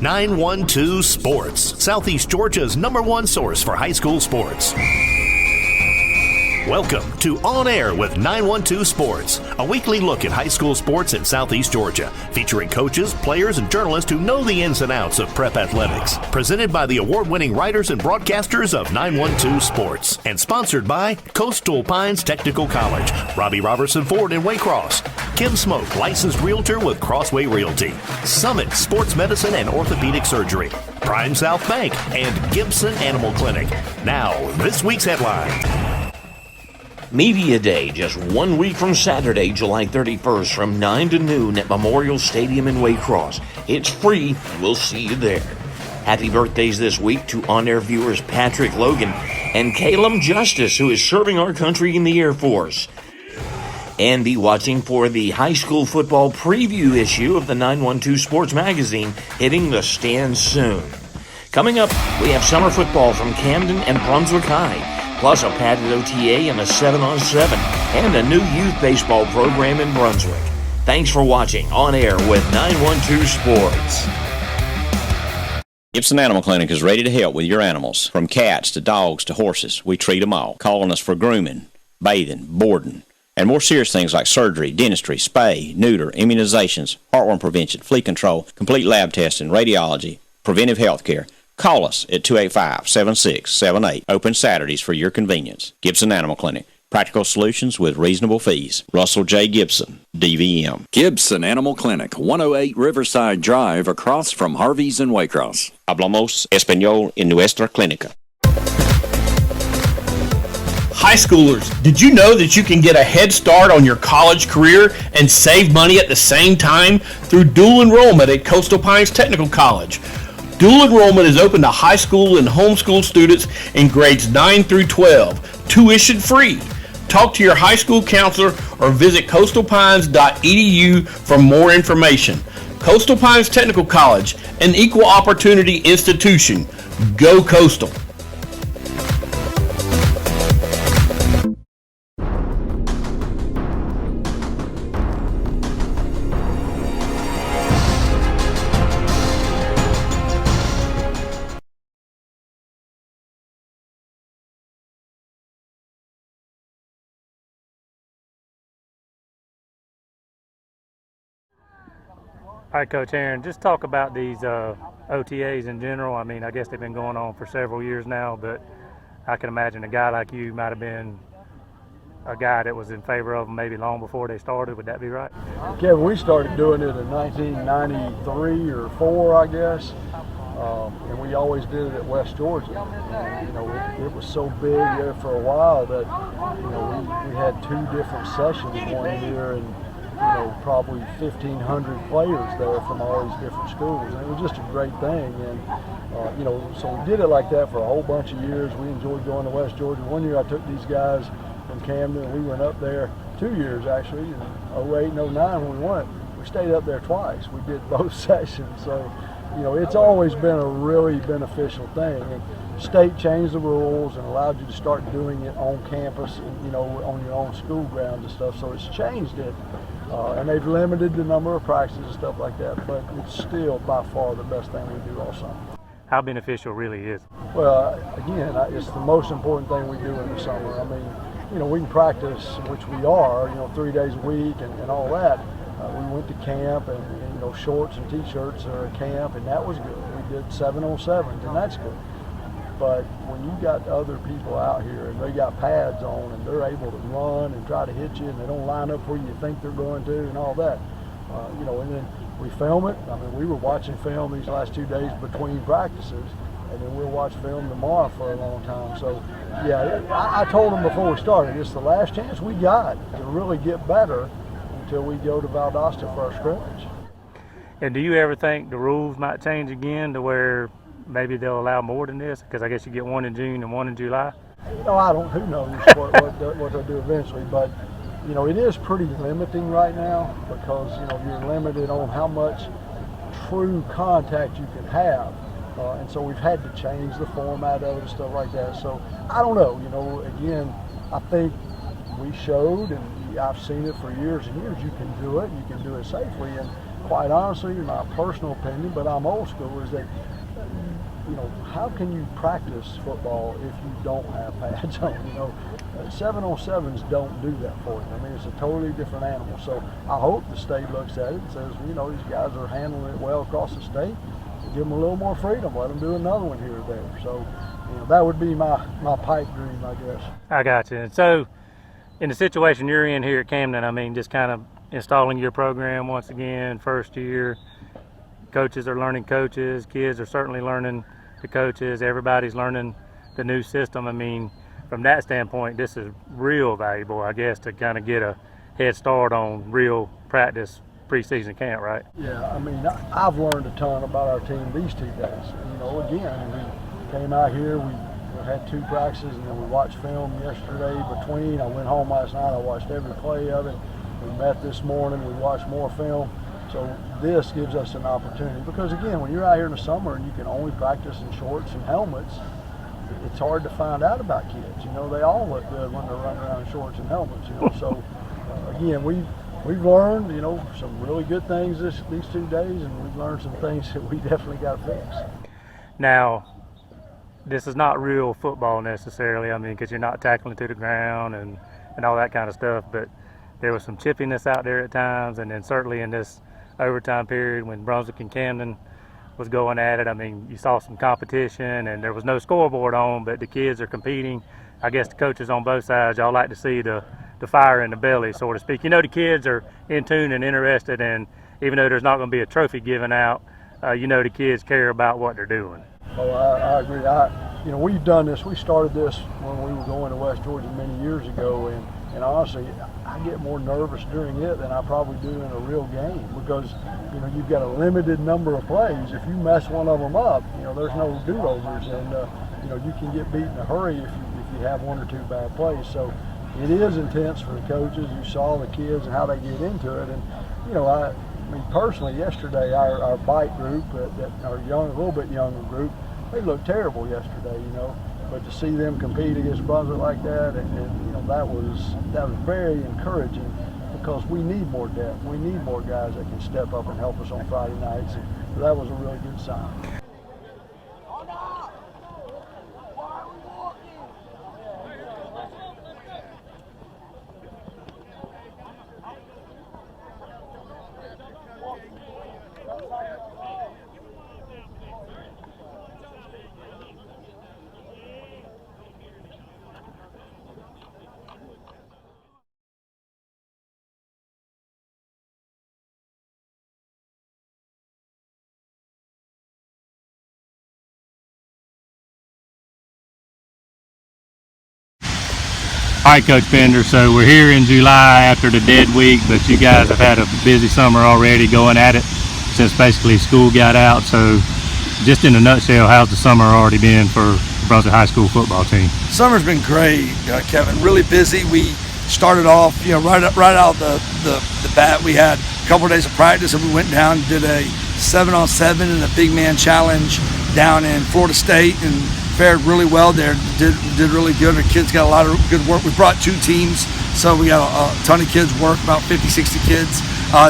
912 Sports, Southeast Georgia's #1 source for high school sports. Welcome to On Air with 912 Sports, a weekly look at high school sports in Southeast Georgia, featuring coaches, players, and journalists who know the ins and outs of prep athletics. Presented by the award-winning writers and broadcasters of 912 Sports, and sponsored by Coastal Pines Technical College, Robbie Robertson Ford in Waycross, Kim Smoke, licensed realtor with Crossway Realty, Summit Sports Medicine and Orthopedic Surgery, Prime South Bank, and Gibson Animal Clinic. Now, this week's headline. Media Day, just 1 week from Saturday, July 31st, from 9 to noon at Memorial Stadium in Waycross. It's free. We'll see you there. Happy birthdays this week to on-air viewers Patrick Logan and Calum Justice, who is serving our country in the Air Force. And be watching for the high school football preview issue of the 912 Sports Magazine hitting the stands soon. Coming up, we have summer football from Camden and Brunswick High, plus a padded OTA and a 7-on-7, and a new youth baseball program in Brunswick. Thanks for watching On Air with 912 Sports. Gibson Animal Clinic is ready to help with your animals. From cats to dogs to horses, we treat them all. Calling us for grooming, bathing, boarding, and more serious things like surgery, dentistry, spay, neuter, immunizations, heartworm prevention, flea control, complete lab testing, radiology, preventive health care. Call us at 285-7678. Open Saturdays for your convenience. Gibson Animal Clinic. Practical solutions with reasonable fees. Russell J. Gibson, DVM. Gibson Animal Clinic, 108 Riverside Drive, across from Harvey's in Waycross. Hablamos español en nuestra clínica. High schoolers, did you know that you can get a head start on your college career and save money at the same time through dual enrollment at Coastal Pines Technical College? Dual enrollment is open to high school and homeschool students in grades 9 through 12, tuition free. Talk to your high school counselor or visit coastalpines.edu for more information. Coastal Pines Technical College, an equal opportunity institution. Go Coastal. All right, Coach Aaron, just talk about these OTAs in general. I mean, I guess they've been going on for several years now, but I can imagine a guy like you might have been a guy that was in favor of them maybe long before they started. Would that be right? Kevin, we started doing it in 1993 or 4, I guess, and we always did it at West Georgia. And, you know, it was so big there for a while that, you know, we had 2 different sessions one year, and you know, probably 1,500 players there from all these different schools. And it was just a great thing. And, you know, so we did it like that for a whole bunch of years. We enjoyed going to West Georgia. One year I took these guys from Camden, and we went up there 2 years actually, in 08 and 09 when we won it. We stayed up there twice. We did both sessions. So, you know, it's always been a really beneficial thing. And state changed the rules and allowed you to start doing it on campus, and, you know, on your own school grounds and stuff. So it's changed it. And they've limited the number of practices and stuff like that, but it's still by far the best thing we do all summer. How beneficial really is? Well, again, it's the most important thing we do in the summer. I mean, you know, we can practice, which we are, you know, 3 days a week and all that. We went to camp and, you know, shorts and T-shirts are at camp, and that was good. We did 7-on-7s, and that's good. But when you got other people out here and they got pads on and they're able to run and try to hit you and they don't line up where you think they're going to and all that, you know, and then we film it. I mean, we were watching film these last 2 days between practices, and then we'll watch film tomorrow for a long time. So, yeah, I told them before we started, it's the last chance we got to really get better until we go to Valdosta for our scrimmage. And do you ever think the rules might change again to where maybe they'll allow more than this? Because I guess you get one in June and one in July. You know, who knows what they'll do eventually, but you know, it is pretty limiting right now because, you know, you're limited on how much true contact you can have, and so we've had to change the format of it and stuff like that. So I don't know, you know, again, I think we showed, and I've seen it for years and years, you can do it safely, and quite honestly, my personal opinion, but I'm old school, is that, you know, how can you practice football if you don't have pads on? You know, 7-on-7s don't do that for you. I mean, it's a totally different animal. So I hope the state looks at it and says, you know, these guys are handling it well across the state. Give them a little more freedom. Let them do another one here or there. So, you know, that would be my pipe dream, I guess. I got you. And so, in the situation you're in here at Camden, I mean, just kind of installing your program once again, first year, coaches are learning coaches, kids are certainly learning the coaches, everybody's learning the new system. I mean, from that standpoint, this is real valuable, I guess, to kind of get a head start on real practice preseason camp, right? Yeah, I mean, I've learned a ton about our team these 2 days. You know, again, we came out here, we had 2 practices, and then we watched film yesterday between. I went home last night, I watched every play of it. We met this morning, we watched more film. So this gives us an opportunity, because again, when you're out here in the summer and you can only practice in shorts and helmets, it's hard to find out about kids. You know, they all look good when they're running around in shorts and helmets, you know. So again, we've learned, you know, some really good things these 2 days, and we've learned some things that we definitely got to fix. Now, this is not real football necessarily, I mean, because you're not tackling to the ground and all that kind of stuff, but there was some chippiness out there at times, and then certainly in this overtime period when Brunswick and Camden was going at it, I mean, you saw some competition, and there was no scoreboard on, but the kids are competing. I guess the coaches on both sides, y'all like to see the fire in the belly, so to speak. You know, the kids are in tune and interested, and even though there's not going to be a trophy given out, you know the kids care about what they're doing. Oh, I agree. You know, we've done this. We started this when we were going to West Georgia many years ago, and honestly, I get more nervous during it than I probably do in a real game, because, you know, you've got a limited number of plays. If you mess one of them up, you know, there's no do-overs, and you know, you can get beat in a hurry if you have 1 or 2 bad plays. So it is intense for the coaches. You saw the kids and how they get into it, and you know, I mean, personally, yesterday our bike group, our a little bit younger group, they looked terrible yesterday, you know. But to see them compete against Brunswick like that, and you know, that was very encouraging, because we need more depth. We need more guys that can step up and help us on Friday nights. And so that was a really good sign. All right, Coach Bender, so we're here in July after the dead week, but you guys have had a busy summer already going at it since basically school got out. So just in a nutshell, how's the summer already been for the Brunswick High School football team? Summer's been great, Kevin. Really busy. We started off, you know, right out the bat. We had a couple of days of practice, and we went down and did a 7-on-7 and a big man challenge down in Florida State, and fared really well there. Did really good. Our kids got a lot of good work. We brought 2 teams, so we got a ton of kids work, about 50, 60 kids.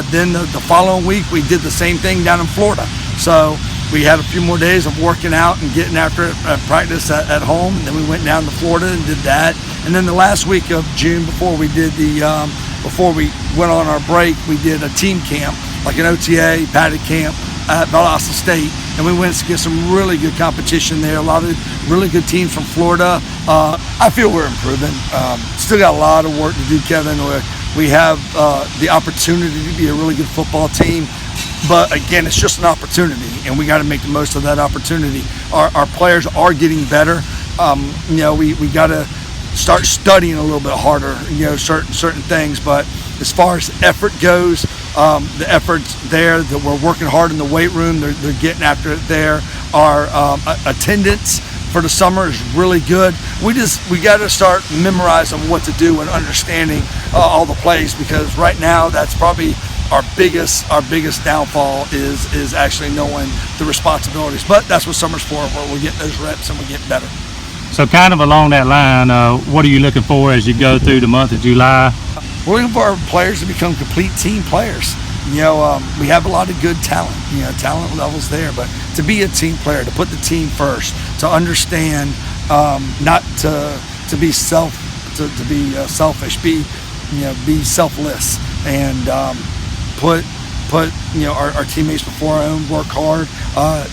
Then the following week, we did the same thing down in Florida. So we had a few more days of working out and getting after it at practice at home. And then we went down to Florida and did that. And then the last week of June, before we went on our break, we did a team camp, like an OTA, padded camp at Valdosta State, and we went to get some really good competition there. A lot of really good teams from Florida. I feel we're improving. Still got a lot of work to do, Kevin. We have the opportunity to be a really good football team, but again, it's just an opportunity, and we got to make the most of that opportunity. Our players are getting better. You know, we got to start studying a little bit harder, you know, certain things. But as far as effort goes, the effort's there. That we're working hard in the weight room. They're getting after it there. Our attendance for the summer is really good. We got to start memorizing what to do and understanding all the plays, because right now that's probably our biggest downfall is actually knowing the responsibilities. But that's what summer's for, where we get those reps and we get better. So kind of along that line, what are you looking for as you go through the month of July? We're looking for our players to become complete team players. we have a lot of good talent. Talent levels there, but to be a team player, to put the team first, to understand, not to be selfish, be selfless, and put our teammates before our own. Work hard.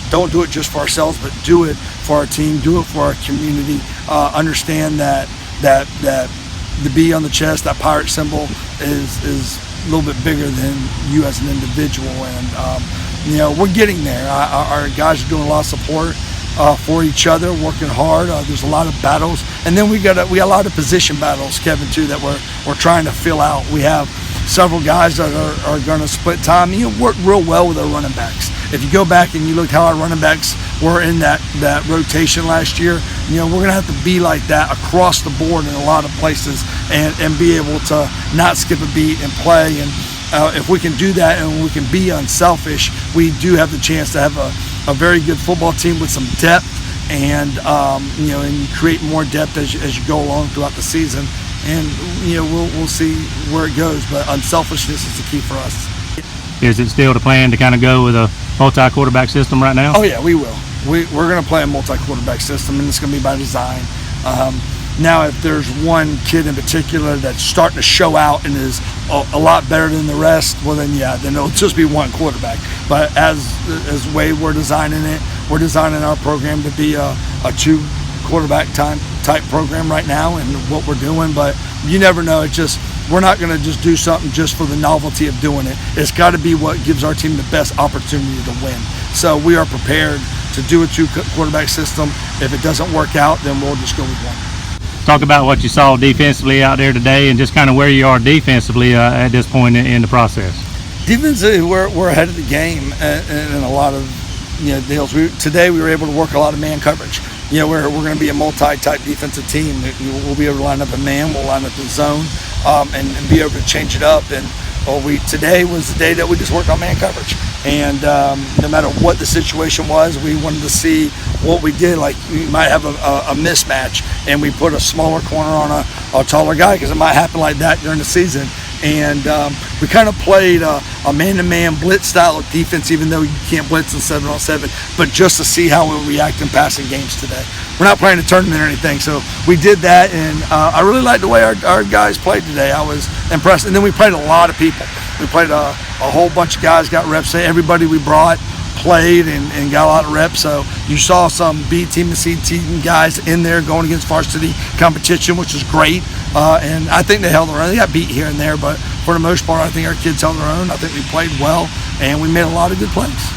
Don't do it just for ourselves, but do it for our team. Do it for our community. Understand that the B on the chest, that pirate symbol, is a little bit bigger than you as an individual, and we're getting there. Our guys are doing a lot of support for each other, working hard. There's a lot of battles, and then we got a lot of position battles, Kevin, too, that we're trying to fill out. We have several guys that are going to split time. Work real well with our running backs. If you go back and you look how our running backs were in that rotation last year, we're going to have to be like that across the board in a lot of places, and be able to not skip a beat and play. And if we can do that and we can be unselfish, we do have the chance to have a very good football team with some depth, and and create more depth as you go along throughout the season. And we'll see where it goes, but unselfishness is the key for us. Is it still the plan to kind of go with a multi-quarterback system right now? Oh yeah, we will. We're going to play a multi-quarterback system, and it's going to be by design. Now, if there's one kid in particular that's starting to show out and is a lot better than the rest, well then it'll just be one quarterback. But as way we're designing it, we're designing our program to be a 2 quarterback type program right now, and what we're doing. But you never know. We're not going to just do something just for the novelty of doing it. It's got to be what gives our team the best opportunity to win. So we are prepared to do a 2 quarterback system. If it doesn't work out, then we'll just go with 1. Talk about what you saw defensively out there today, and just kind of where you are defensively at this point in the process. Defensively, we're ahead of the game in a lot of deals. Today we were able to work a lot of man coverage. We're going to be a multi-type defensive team. We'll be able to line up a man, we'll line up the zone, and be able to change it up. And today was the day that we just worked on man coverage. And no matter what the situation was, we wanted to see what we did. Like, we might have a mismatch, and we put a smaller corner on a taller guy, because it might happen like that during the season. And we kind of played a man-to-man blitz style of defense, even though you can't blitz in 7-on-7, but just to see how we'll react in passing games today. We're not playing a tournament or anything, so we did that, and I really liked the way our guys played today. I was impressed. And then we played a lot of people. We played a whole bunch of guys, got reps. Everybody we brought played and got a lot of reps. So you saw some B team and C team guys in there going against varsity competition, which is great. And I think they held their own. They got beat here and there, but for the most part, I think our kids held their own. I think we played well, and we made a lot of good plays.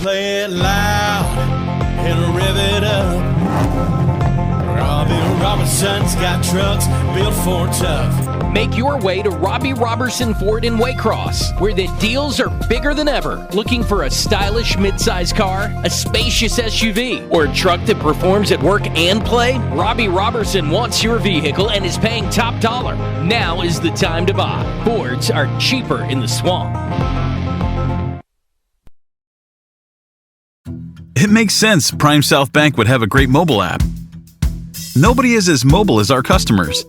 Play it loud and rev it up. Robbie Robertson's got trucks built for tough. Make your way to Robbie Robertson Ford in Waycross, where the deals are bigger than ever. Looking for a stylish midsize car, a spacious SUV, or a truck that performs at work and play? Robbie Robertson wants your vehicle and is paying top dollar. Now is the time to buy. Fords are cheaper in the swamp. It makes sense Prime South Bank would have a great mobile app. Nobody is as mobile as our customers.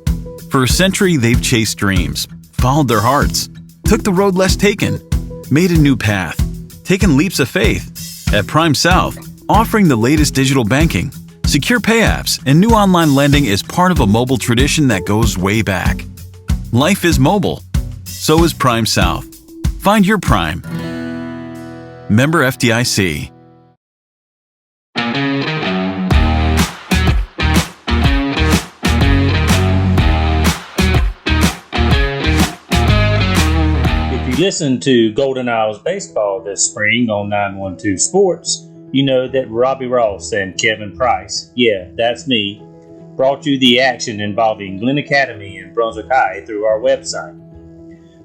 For a century, they've chased dreams, followed their hearts, took the road less taken, made a new path, taken leaps of faith. At Prime South, offering the latest digital banking, secure pay apps, and new online lending is part of a mobile tradition that goes way back. Life is mobile. So is Prime South. Find your Prime. Member FDIC. Listen to Golden Isles baseball this spring on 912 Sports, you know that Robbie Ross and Kevin Price, yeah, that's me, brought you the action involving Glen Academy and Brunswick High through our website.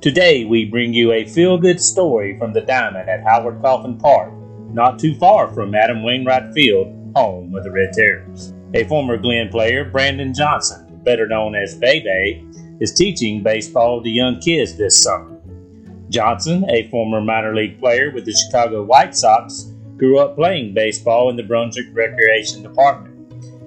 Today we bring you a feel-good story from the Diamond at Howard Coffin Park, not too far from Adam Wainwright Field, home of the Red Terrors. A former Glen player, Brandon Johnson, better known as Bebe, is teaching baseball to young kids this summer. Johnson, a former minor league player with the Chicago White Sox, grew up playing baseball in the Brunswick Recreation Department.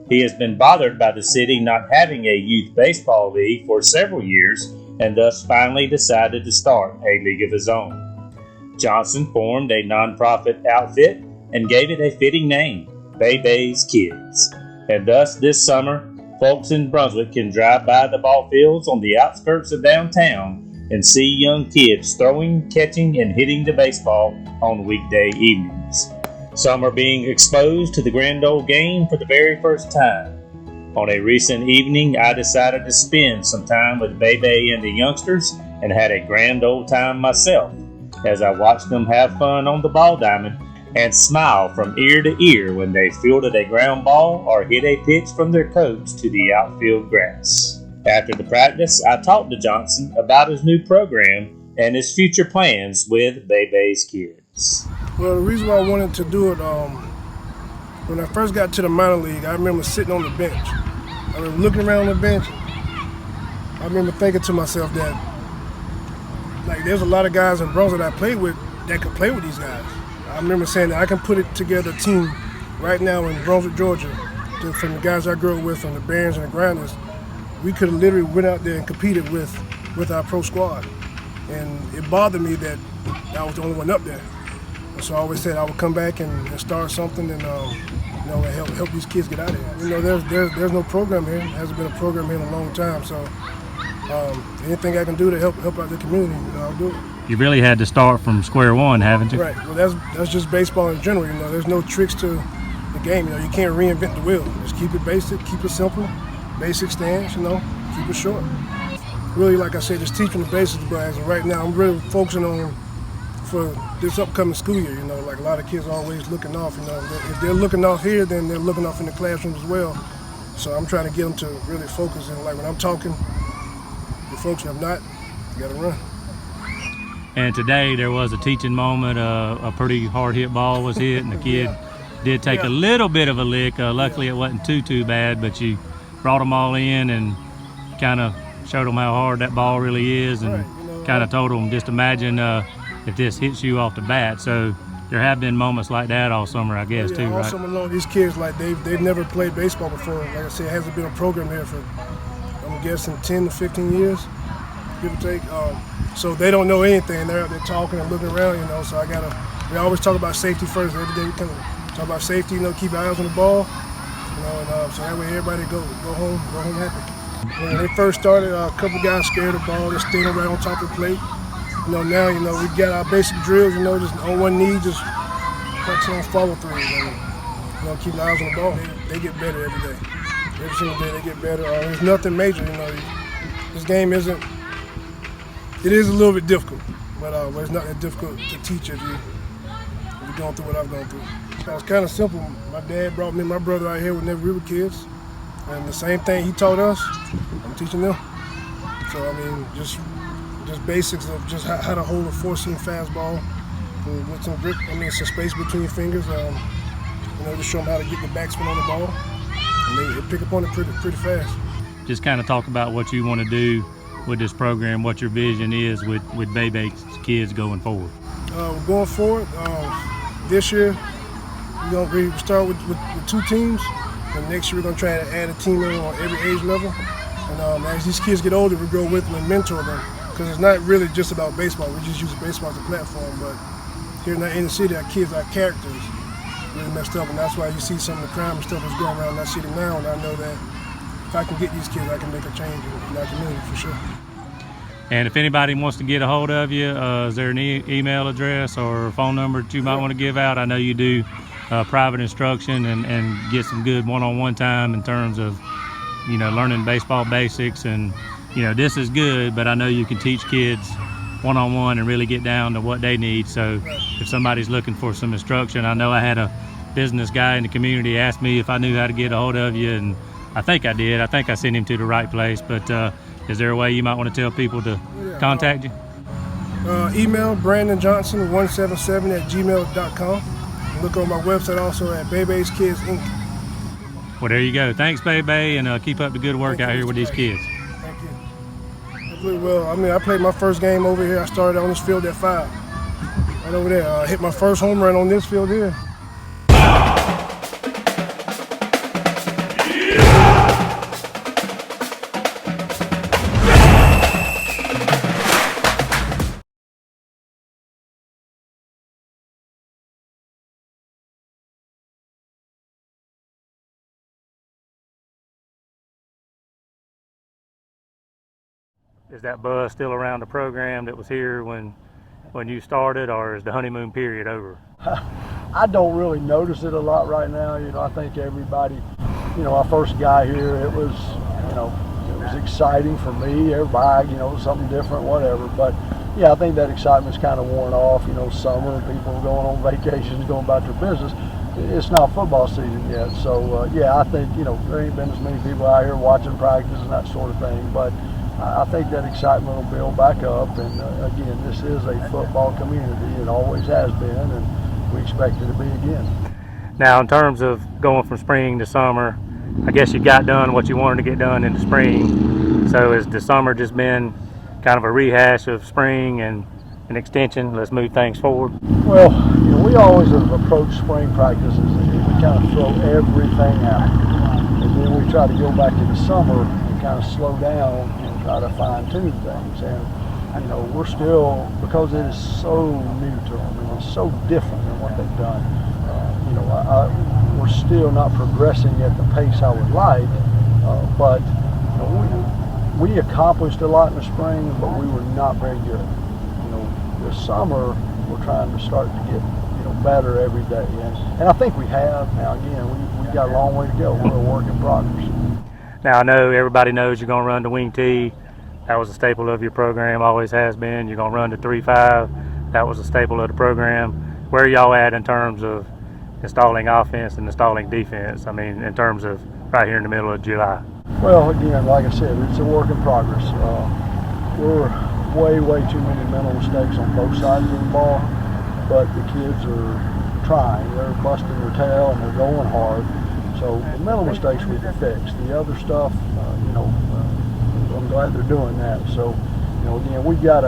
He has been bothered by the city not having a youth baseball league for several years and thus finally decided to start a league of his own. Johnson formed a nonprofit outfit and gave it a fitting name, Bebe's Kids. And thus this summer, folks in Brunswick can drive by the ball fields on the outskirts of downtown and see young kids throwing, catching, and hitting the baseball on weekday evenings. Some are being exposed to the grand old game for the very first time. On a recent evening, I decided to spend some time with Bebe and the youngsters and had a grand old time myself as I watched them have fun on the ball diamond and smile from ear to ear when they fielded a ground ball or hit a pitch from their coach to the outfield grass. After the practice, I talked to Johnson about his new program and his future plans with Bebe's Kids. Well, the reason why I wanted to do it, when I first got to the minor league, I remember sitting on the bench. I remember looking around the bench. I remember thinking to myself that, like, there's a lot of guys in Brunswick that I played with that could play with these guys. I remember saying that I can put it together a team right now in Brunswick, Georgia, from the guys I grew up with, from the Barons and the Grinders. We could have literally went out there and competed with our pro squad. And it bothered me that I was the only one up there. And so I always said I would come back and start something and help these kids get out of here. There's no program here. There hasn't been a program here in a long time. So anything I can do to help out the community, I'll do it. You really had to start from square one, haven't you? Right. Well, that's just baseball in general. There's no tricks to the game. You can't reinvent the wheel. Just keep it basic, keep it simple, basic stance. Keep it short. Really, like I said, just teaching the basics. But as of right now, I'm really focusing on for this upcoming school year. Like a lot of kids are always looking off. If they're looking off here, then they're looking off in the classrooms as well. So I'm trying to get them to really focus. And like when I'm talking, the folks have not, you got to run. And today there was a teaching moment. A pretty hard hit ball was hit, and the kid did take a little bit of a lick. Luckily, it wasn't too bad, but you brought them all in and kind of showed them how hard that ball really is, and kind of told them just imagine if this hits you off the bat. So there have been moments like that all summer, I guess, too, right? All summer long, these kids, like they've never played baseball before. Like I said, it hasn't been a program here for, I'm guessing, 10 to 15 years, give or take. So they don't know anything. They're out there talking and looking around, So we always talk about safety first. Every day we come talk about safety, keep our eyes on the ball, and so that way everybody go home happy. When they first started, a couple guys scared of the ball, just standing right on top of the plate. Now we got our basic drills, just on one knee, just practice on follow throughs, and keep the eyes on the ball. They get better every day. Every single day they get better. There's nothing major, This game isn't. It is a little bit difficult, but it's not that difficult to teach if you're going through what I've gone through. It was kind of simple. My dad brought me and my brother out here whenever we were kids, and the same thing he taught us, I'm teaching them. So just basics of just how to hold a four-seam fastball with some grip. Some space between your fingers. Just show them how to get the backspin on the ball, and they pick up on it pretty fast. Just kind of talk about what you want to do with this program, what your vision is with Bebe's Kids going forward. Going forward, this year we start with 2 teams, and next year we're going to try to add a team on every age level. And as these kids get older, we go with them and mentor them, because it's not really just about baseball. We just use baseball as a platform, but here in the inner city, our kids, our characters really messed up, and that's why you see some of the crime and stuff that's going around in that city now, and I know that if I can get these kids, I can make a change in our community for sure. And if anybody wants to get a hold of you, is there an email address or phone number that you might want to give out? I know you do private instruction and get some good one-on-one time in terms of, learning baseball basics. And, this is good, but I know you can teach kids one-on-one and really get down to what they need. So if somebody's looking for some instruction, I know I had a business guy in the community ask me if I knew how to get a hold of you, and I think I did. I think I sent him to the right place, but is there a way you might want to tell people to contact you? Email BrandonJohnson177@gmail.com. Look on my website also at Bebe's Kids Inc. Well, there you go. Thanks, Bay, and keep up the good work out here with these kids. Thank you. I played well. I mean, I played my first game over here. I started on this field at 5. Right over there. I hit my first home run on this field here. Is that buzz still around the program that was here when you started, or is the honeymoon period over? I don't really notice it a lot right now. You know, I think everybody, you know, I first got here, it was, you know, it was exciting for me, everybody, you know, something different, whatever. But yeah, I think that excitement's kind of worn off. You know, summer, people are going on vacations, going about their business. It's not football season yet. So yeah, I think, you know, there ain't been as many people out here watching practice and that sort of thing. But I think that excitement will build back up, and again, this is a football community. It always has been, and we expect it to be again. Now, in terms of going from spring to summer, I guess you got done what you wanted to get done in the spring. So has the summer just been kind of a rehash of spring and an extension? Let's move things forward. Well, you know, we always have approached spring practices and we kind of throw everything out, and then we try to go back in the summer and kind of slow down and try to fine-tune things. And you know, we're still, because it is so new to them and it's so different than what they've done, you know, we're still not progressing at the pace I would like, but you know, we accomplished a lot in the spring, but we were not very good. You know, this summer we're trying to start to get, you know, better every day, and I think we have. Now again, we got a long way to go. We're a work in progress. Now I know everybody knows you're going to run the wing tee. That was a staple of your program, always has been. You're going to run the 3-5. That was a staple of the program. Where are y'all at in terms of installing offense and installing defense? I mean, in terms of right here in the middle of July. Well, again, like I said, it's a work in progress. We're way too many mental mistakes on both sides of the ball, but the kids are trying. They're busting their tail and they're going hard. So the mental mistakes we can fix. The other stuff, you know, I'm glad they're doing that. So, you know, again, we've got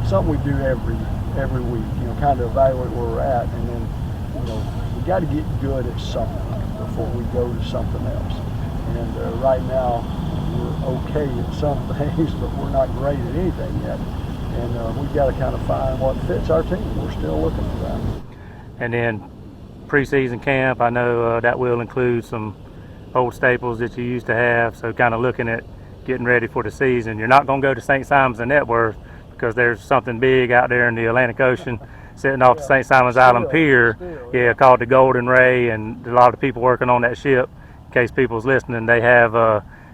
something we do every week. You know, kind of evaluate where we're at, and then, you know, we got to get good at something before we go to something else. And right now, we're okay at some things, but we're not great at anything yet. And we've got to kind of find what fits our team. We're still looking for that. And then preseason camp, I know that will include some old staples that you used to have, so kind of looking at getting ready for the season. You're not going to go to St. Simons and Networth because there's something big out there in the Atlantic Ocean sitting off the St. Simons Island Pier, called the Golden Ray, and a lot of people working on that ship. In case people's listening, they have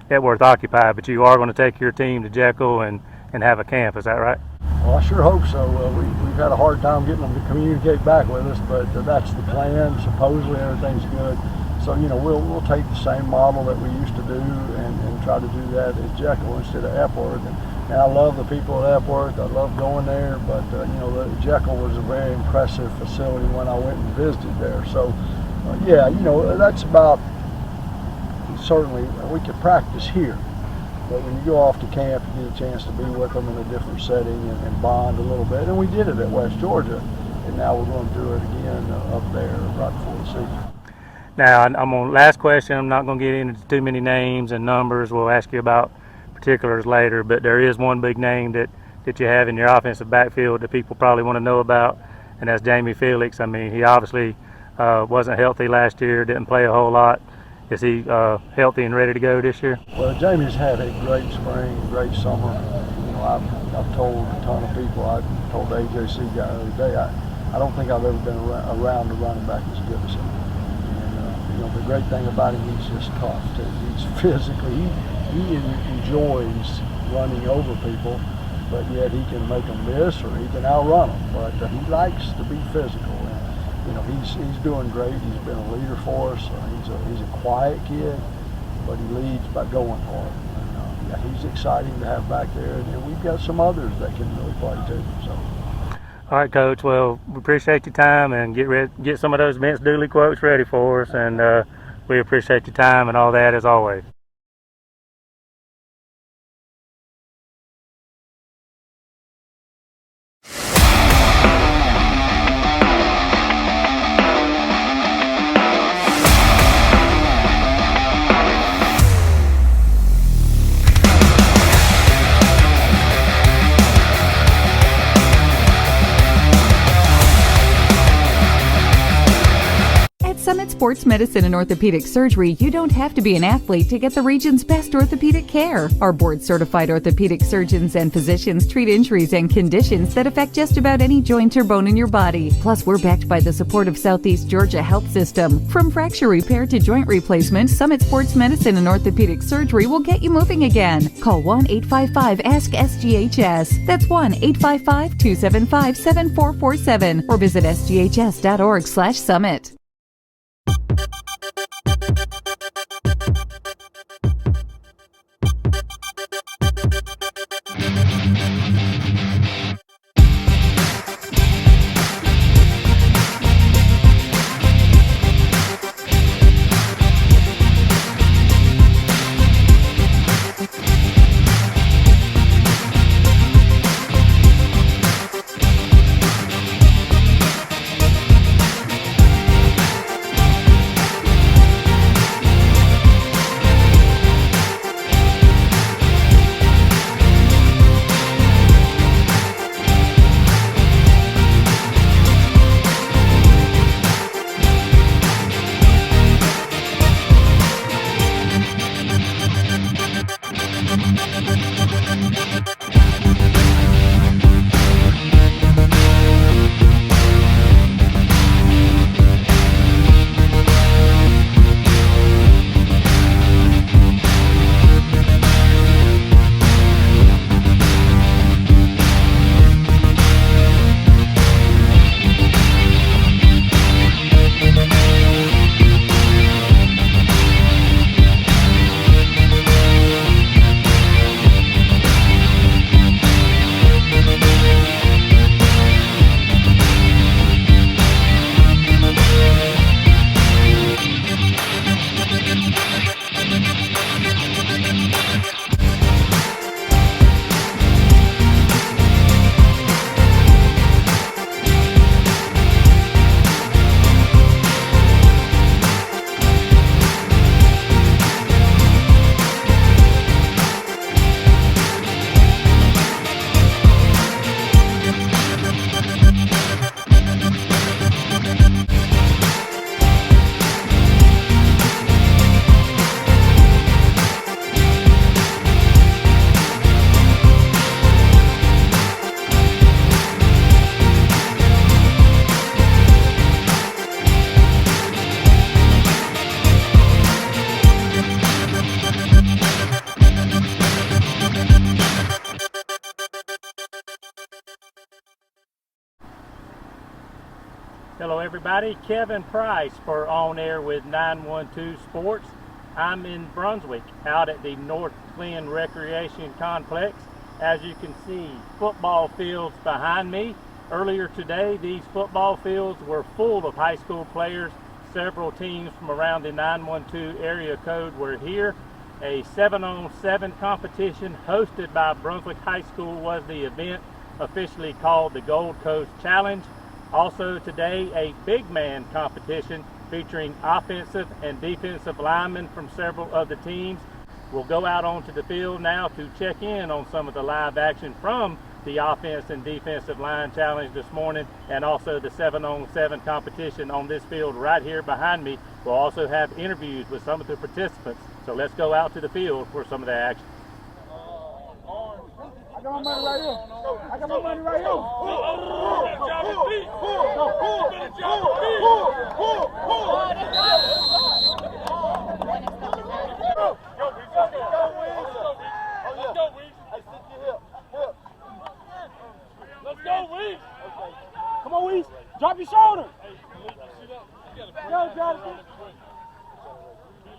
Networth occupied, but you are going to take your team to Jekyll and have a camp, is that right? Well, I sure hope so. We've had a hard time getting them to communicate back with us, but that's the plan. Supposedly everything's good. So, you know, we'll take the same model that we used to do and try to do that at Jekyll instead of Epworth. And I love the people at Epworth. I love going there, but, you know, Jekyll was a very impressive facility when I went and visited there. So, yeah, you know, that's about, certainly, we could practice here. But when you go off to camp, you get a chance to be with them in a different setting and bond a little bit. And we did it at West Georgia, and now we're going to do it again up there right before the season. Now, I'm on last question. I'm not going to get into too many names and numbers. We'll ask you about particulars later, but there is one big name that you have in your offensive backfield that people probably want to know about, and that's Jamie Felix. I mean, he obviously wasn't healthy last year, didn't play a whole lot. Is he healthy and ready to go this year? Well, Jamie's had a great spring, great summer. You know, I've told a ton of people. I told the AJC guy the other day, I don't think I've ever been around a running back as good as him. And you know, the great thing about him, he's just tough too. He's physically, he enjoys running over people, but yet he can make them miss or he can outrun them. But he likes to be physical. You know, he's doing great. He's been a leader for us. He's a quiet kid, but he leads by going hard. And, yeah, he's exciting to have back there. And we've got some others that can really play too. So. All right, Coach. Well, we appreciate your time, and get some of those Vince Dooley quotes ready for us, and we appreciate your time and all that as always. Summit Sports Medicine and Orthopedic Surgery, you don't have to be an athlete to get the region's best orthopedic care. Our board-certified orthopedic surgeons and physicians treat injuries and conditions that affect just about any joint or bone in your body. Plus, we're backed by the support of Southeast Georgia Health System. From fracture repair to joint replacement, Summit Sports Medicine and Orthopedic Surgery will get you moving again. Call 1-855-ASK-SGHS. That's 1-855-275-7447 or visit sghs.org/summit. Hello everybody, Kevin Price for On Air with 912 Sports. I'm in Brunswick out at the North Glen Recreation Complex. As you can see, football fields behind me. Earlier today, these football fields were full of high school players. Several teams from around the 912 area code were here. A 7-on-7 competition hosted by Brunswick High School was the event, officially called the Gold Coast Challenge. Also today, a big man competition featuring offensive and defensive linemen from several of the teams. We'll go out onto the field now to check in on some of the live action from the offense and defensive line challenge this morning, and also the 7-on-7 competition on this field right here behind me. We'll also have interviews with some of the participants. So let's go out to the field for some of the action. I got my money right here. I got my money right here. Let's go, Weez. Come on, Weez. Drop your shoulder. Go, Jonathan.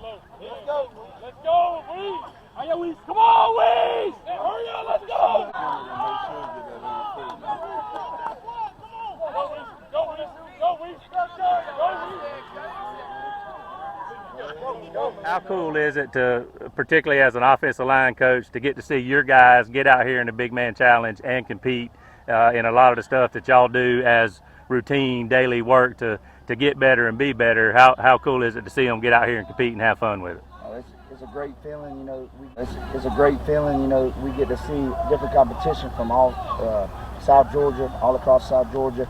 Let's go. Let's go, Weez. Are you Weez? Come on, Weez. Hurry up, let's go. How cool is it to, particularly as an offensive line coach, to get to see your guys get out here in the big man challenge and compete in a lot of the stuff that y'all do as routine daily work to get better and be better? How cool is it to see them get out here and compete and have fun with it? It's a great feeling, you know. It's a great feeling, you know. We get to see different competition from all South Georgia, all across South Georgia.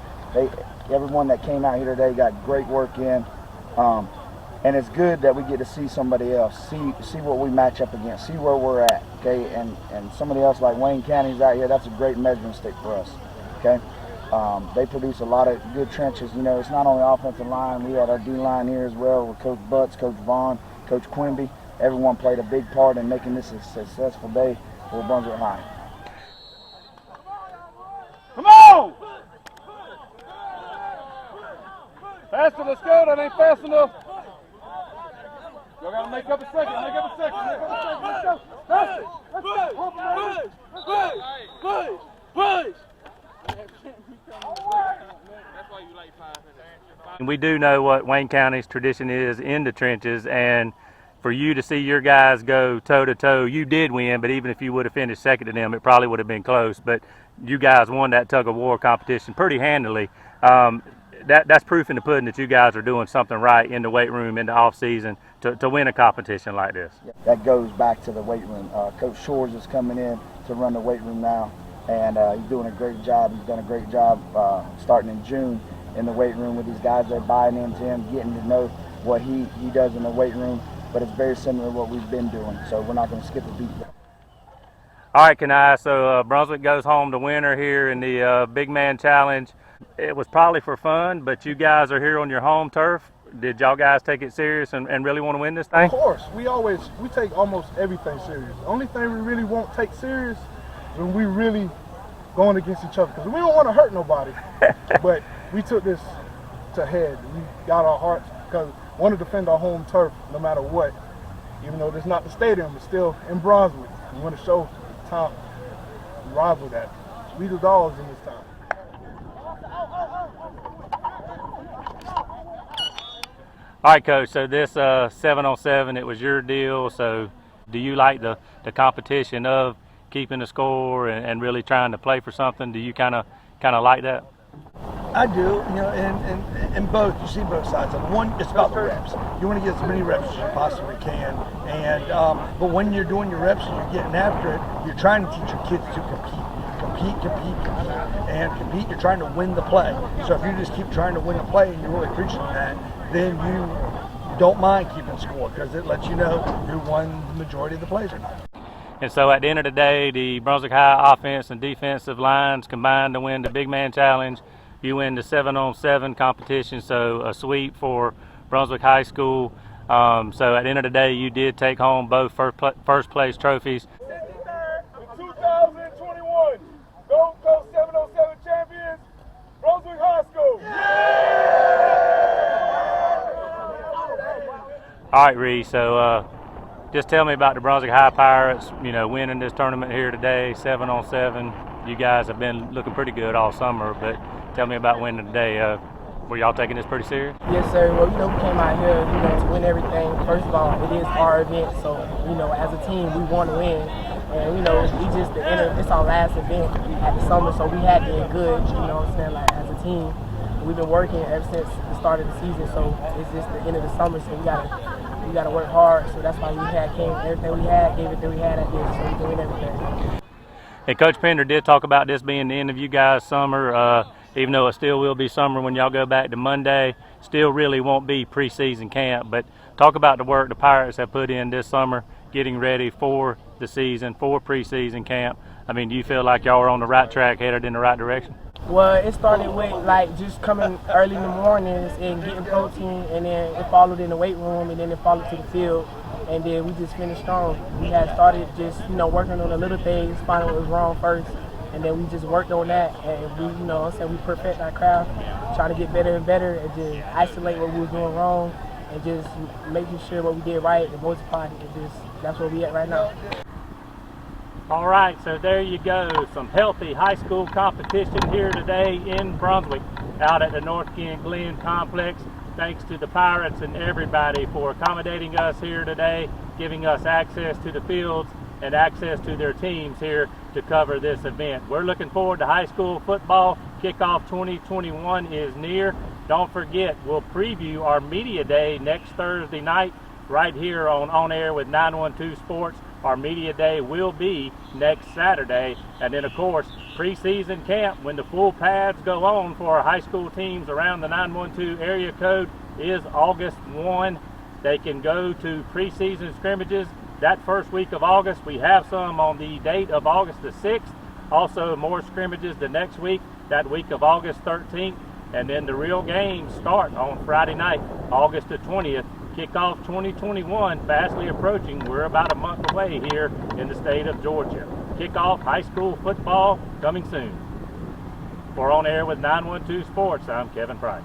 Everyone that came out here today got great work in, and it's good that we get to see somebody else, see what we match up against, see where we're at, okay. And somebody else like Wayne County's out here. That's a great measuring stick for us, okay. They produce a lot of good trenches. You know, it's not only offensive line. We had our D-line here as well with Coach Butts, Coach Vaughn, Coach Quimby. Everyone played a big part in making this a successful day for Brunswick High. Come on! Faster, let's go. That ain't fast enough. Y'all gotta make up a second. Let's go. That's it. Let's go. Push. We do know what Wayne County's tradition is in the trenches, and for you to see your guys go toe-to-toe, you did win, but even if you would have finished second to them, it probably would have been close. But you guys won that tug-of-war competition pretty handily. That's proof in the pudding that you guys are doing something right in the weight room in the off-season to win a competition like this. That goes back to the weight room. Coach Shores is coming in to run the weight room now, and he's doing a great job. He's done a great job starting in June in the weight room with these guys that are buying into him, getting to know what he does in the weight room. But it's very similar to what we've been doing, so we're not going to skip a beat. All right, Kenai, so Brunswick goes home to winner here in the Big Man Challenge. It was probably for fun, but you guys are here on your home turf. Did y'all guys take it serious and really want to win this thing? Of course. We take almost everything serious. The only thing we really won't take serious is when we really going against each other, because we don't want to hurt nobody. But we took this to head. We got our hearts because we want to defend our home turf no matter what. Even though it's not the stadium, it's still in Brunswick. We want to show Tom rival that. We the dogs in this town. All right, Coach, so this 7-on-7, it was your deal. So do you like the competition of keeping the score and really trying to play for something? Do you kind of like that? I do, you know, and both, you see both sides of it. One, it's about the reps. You want to get as many reps as you possibly can, and but when you're doing your reps and you're getting after it, you're trying to teach your kids to compete, and compete. You're trying to win the play. So if you just keep trying to win the play and you're really preaching that, then you don't mind keeping score because it lets you know who won the majority of the plays or not. And so at the end of the day, the Brunswick High offense and defensive lines combined to win the Big Man Challenge. You win the 7-on-7 competition, so a sweep for Brunswick High School. So at the end of the day, you did take home both first place trophies. 2021 Gold Coast 7-on-7 champions, Brunswick High School. All right, Reese, so just tell me about the Brunswick High Pirates, you know, winning this tournament here today, 7-on-7. You guys have been looking pretty good all summer, but tell me about winning today. Were y'all taking this pretty serious? Yes, sir. Well, you know, we came out here, you know, to win everything. First of all, it is our event, so, you know, as a team, we want to win. And, you know, it's our last event at the summer, so we had to get good, you know what I'm saying, like, as a team. We've been working ever since the start of the season, so it's just the end of the summer, so we gotta work hard. So that's why everything we had, gave it that we had at this, so we can win everything. And Coach Pender did talk about this being the end of you guys' summer, even though it still will be summer when y'all go back to Monday. Still really won't be preseason camp, but talk about the work the Pirates have put in this summer, getting ready for the season, for preseason camp. I mean, do you feel like y'all are on the right track, headed in the right direction? Well, it started with like just coming early in the mornings and getting protein, and then it followed in the weight room, and then it followed to the field, and then we just finished strong. We had started just, you know, working on the little things, finding what was wrong first, and then we just worked on that, and we, you know, we perfect our craft, trying to get better and better, and just isolate what we was doing wrong, and just making sure what we did right and multiply it. That's where we at right now. All right, so there you go. Some healthy high school competition here today in Brunswick out at the North Kent Glen Complex. Thanks to the Pirates and everybody for accommodating us here today, giving us access to the fields and access to their teams here to cover this event. We're looking forward to high school football. Kickoff 2021 is near. Don't forget, we'll preview our media day next Thursday night right here on Air with 912 Sports. Our media day will be next Saturday. And then, of course, preseason camp, when the full pads go on for our high school teams around the 912 area code, is August 1. They can go to preseason scrimmages that first week of August. We have some on the date of August the 6th. Also, more scrimmages the next week, that week of August 13th. And then the real games start on Friday night, August the 20th. Kickoff 2021 fastly approaching. We're about a month away here in the state of Georgia. Kickoff high school football coming soon. For On Air with 912 Sports, I'm Kevin Price.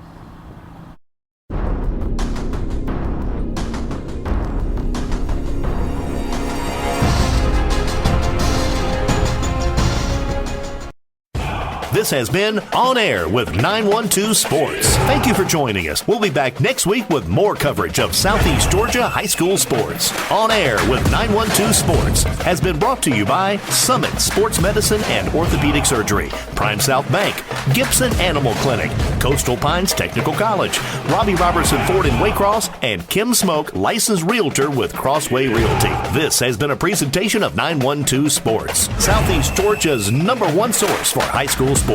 This has been On Air with 912 Sports. Thank you for joining us. We'll be back next week with more coverage of Southeast Georgia high school sports. On Air with 912 Sports has been brought to you by Summit Sports Medicine and Orthopedic Surgery, Prime South Bank, Gibson Animal Clinic, Coastal Pines Technical College, Robbie Robertson Ford in Waycross, and Kim Smoke, licensed realtor with Crossway Realty. This has been a presentation of 912 Sports, Southeast Georgia's #1 source for high school sports.